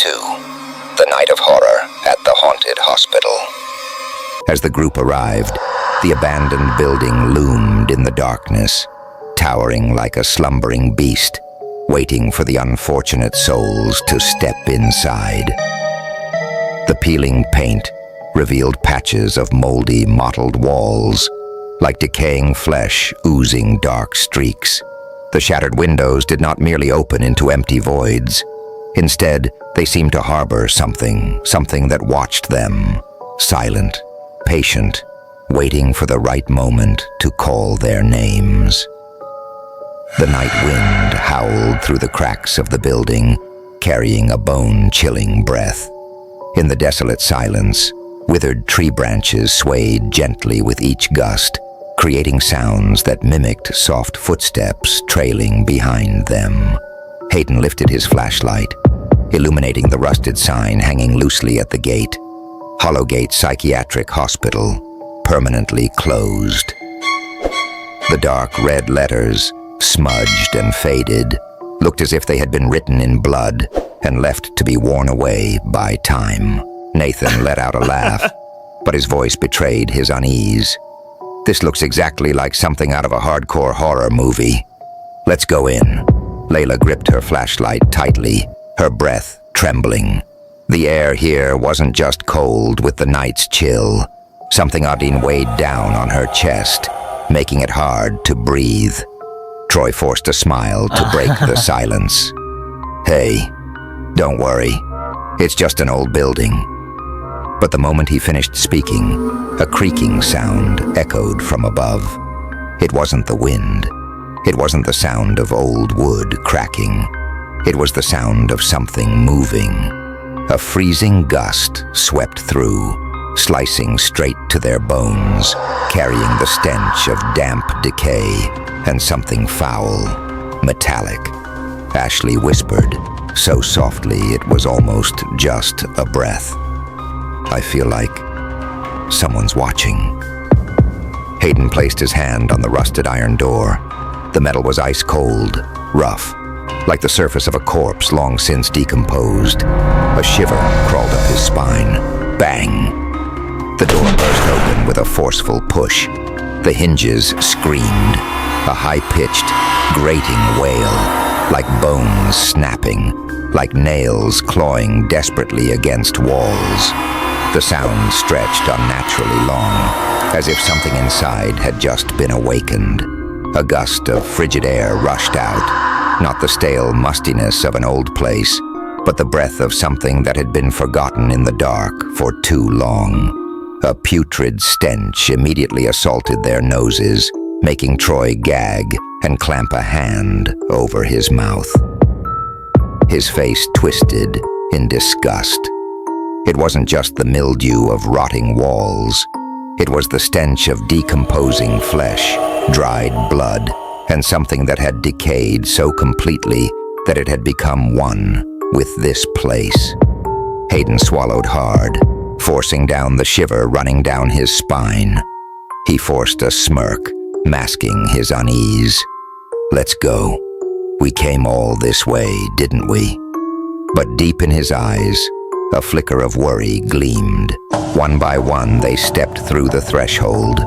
Ep.2, the night of horror at the haunted hospital. As the group arrived, the abandoned building loomed in the darkness, towering like a slumbering beast, waiting for the unfortunate souls to step inside. The peeling paint revealed patches of moldy, mottled walls, like decaying flesh oozing dark streaks. The shattered windows did not merely open into empty voids. Instead, they seemed to harbor something that watched them, silent, patient, waiting for the right moment to call their names. The night wind howled through the cracks of the building, carrying a bone-chilling breath. In the desolate silence, withered tree branches swayed gently with each gust, creating sounds that mimicked soft footsteps trailing behind them. Hayden lifted his flashlight, illuminating the rusted sign hanging loosely at the gate. Hollowgate Psychiatric Hospital, permanently closed. The dark red letters, smudged and faded, looked as if they had been written in blood and left to be worn away by time. Nathan let out a laugh, but his voice betrayed his unease. This looks exactly like something out of a hardcore horror movie. Let's go in. Layla gripped her flashlight tightly, her breath trembling. The air here wasn't just cold with the night's chill. Something unseen weighed down on her chest, making it hard to breathe. Troy forced a smile to break the silence. Hey, don't worry. It's just an old building. But the moment he finished speaking, a creaking sound echoed from above. It wasn't the wind. It wasn't the sound of old wood cracking. It was the sound of something moving. A freezing gust swept through, slicing straight to their bones, carrying the stench of damp decay and something foul, metallic. Ashley whispered, so softly it was almost just a breath. I feel like someone's watching. Hayden placed his hand on the rusted iron door. The metal was ice cold, rough, like the surface of a corpse long since decomposed. A shiver crawled up his spine. Bang! The door burst open with a forceful push. The hinges screamed, a high-pitched, grating wail, like bones snapping, like nails clawing desperately against walls. The sound stretched unnaturally long, as if something inside had just been awakened. A gust of frigid air rushed out, not the stale mustiness of an old place, but the breath of something that had been forgotten in the dark for too long. A putrid stench immediately assaulted their noses, making Troy gag and clamp a hand over his mouth. His face twisted in disgust. It wasn't just the mildew of rotting walls. It was the stench of decomposing flesh, dried blood, and something that had decayed so completely that it had become one with this place. Hayden swallowed hard, forcing down the shiver running down his spine. He forced a smirk, masking his unease. Let's go. We came all this way, didn't we? But deep in his eyes, a flicker of worry gleamed. One by one, they stepped through the threshold,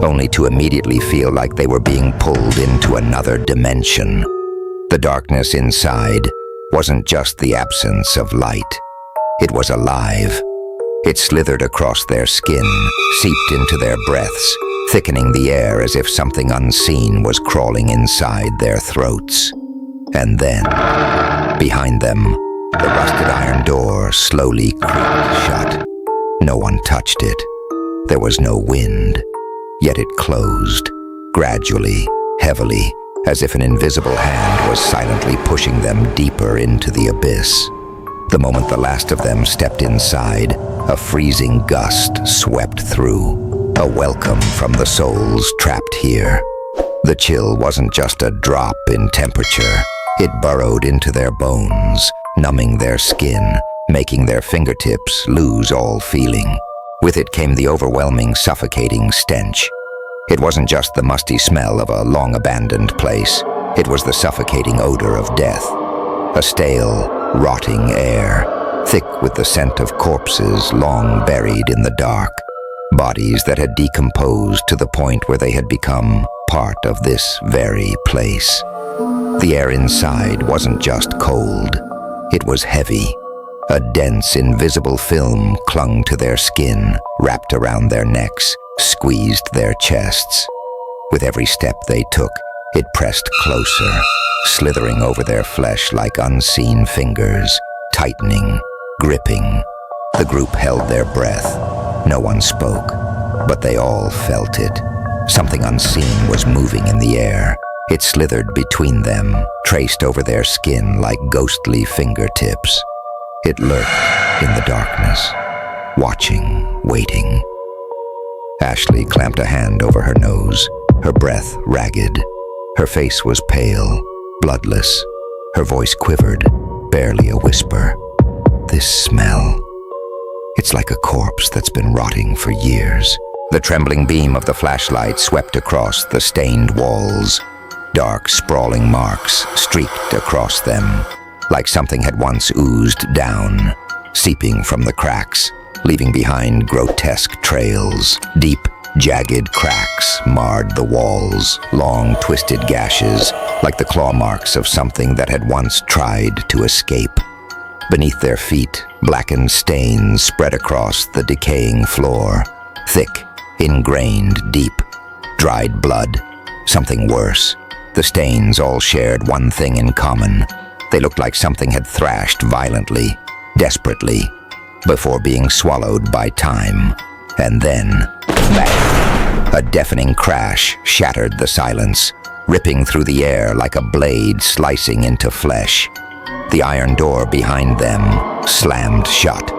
only to immediately feel like they were being pulled into another dimension. The darkness inside wasn't just the absence of light. It was alive. It slithered across their skin, seeped into their breaths, thickening the air as if something unseen was crawling inside their throats. And then, behind them, the rusted iron door slowly creaked shut. No one touched it. There was no wind, yet it closed, gradually, heavily, as if an invisible hand was silently pushing them deeper into the abyss. The moment the last of them stepped inside, a freezing gust swept through, a welcome from the souls trapped here. The chill wasn't just a drop in temperature. It burrowed into their bones, numbing their skin, making their fingertips lose all feeling. With it came the overwhelming, suffocating stench. It wasn't just the musty smell of a long-abandoned place. It was the suffocating odor of death. A stale, rotting air, thick with the scent of corpses long buried in the dark, bodies that had decomposed to the point where they had become part of this very place. The air inside wasn't just cold, it was heavy. A dense, invisible film clung to their skin, wrapped around their necks, squeezed their chests. With every step they took, it pressed closer, slithering over their flesh like unseen fingers, tightening, gripping. The group held their breath. No one spoke, but they all felt it. Something unseen was moving in the air. It slithered between them, traced over their skin like ghostly fingertips. It lurked in the darkness, watching, waiting. Ashley clamped a hand over her nose, her breath ragged. Her face was pale, bloodless. Her voice quivered, barely a whisper. This smell. It's like a corpse that's been rotting for years. The trembling beam of the flashlight swept across the stained walls. Dark, sprawling marks streaked across them, like something had once oozed down, seeping from the cracks, leaving behind grotesque trails. Deep, jagged cracks marred the walls, long, twisted gashes, like the claw marks of something that had once tried to escape. Beneath their feet, blackened stains spread across the decaying floor, thick, ingrained, deep, dried blood. Something worse. The stains all shared one thing in common. They looked like something had thrashed violently, desperately, before being swallowed by time. And then, bang! A deafening crash shattered the silence, ripping through the air like a blade slicing into flesh. The iron door behind them slammed shut.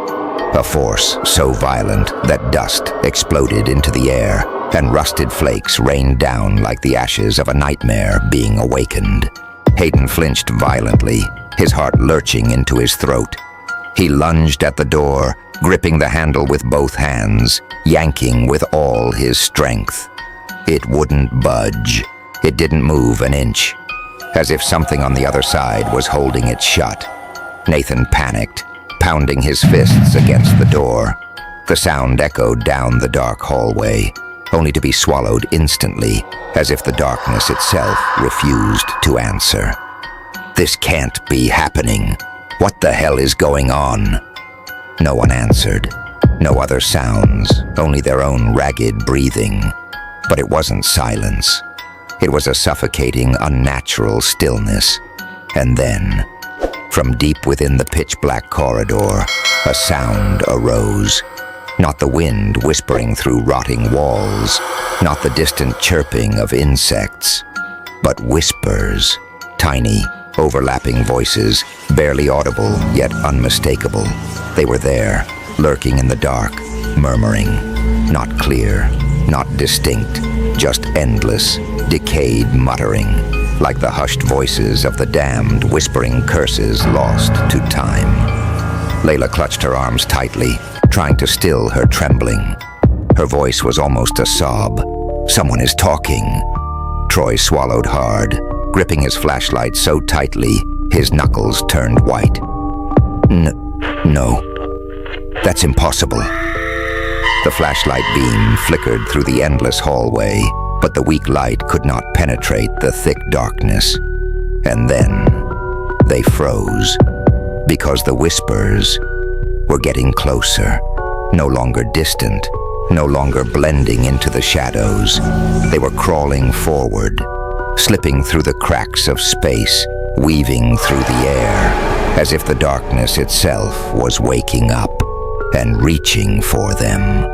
A force so violent that dust exploded into the air, and rusted flakes rained down like the ashes of a nightmare being awakened. Hayden flinched violently, his heart lurching into his throat. He lunged at the door, gripping the handle with both hands, yanking with all his strength. It wouldn't budge. It didn't move an inch, as if something on the other side was holding it shut. Nathan panicked, pounding his fists against the door. The sound echoed down the dark hallway, only to be swallowed instantly, as if the darkness itself refused to answer. This can't be happening. What the hell is going on? No one answered. No other sounds, only their own ragged breathing. But it wasn't silence. It was a suffocating, unnatural stillness. And then, from deep within the pitch-black corridor, a sound arose. Not the wind whispering through rotting walls, not the distant chirping of insects, but whispers, tiny, overlapping voices, barely audible yet unmistakable. They were there, lurking in the dark, murmuring, not clear, not distinct, just endless, decayed muttering, like the hushed voices of the damned whispering curses lost to time. Layla clutched her arms tightly, trying to still her trembling. Her voice was almost a sob. Someone is talking. Troy swallowed hard, gripping his flashlight so tightly, his knuckles turned white. No. That's impossible. The flashlight beam flickered through the endless hallway, but the weak light could not penetrate the thick darkness. And then they froze, because the whispers were getting closer, no longer distant, no longer blending into the shadows. They were crawling forward, slipping through the cracks of space, weaving through the air, as if the darkness itself was waking up and reaching for them.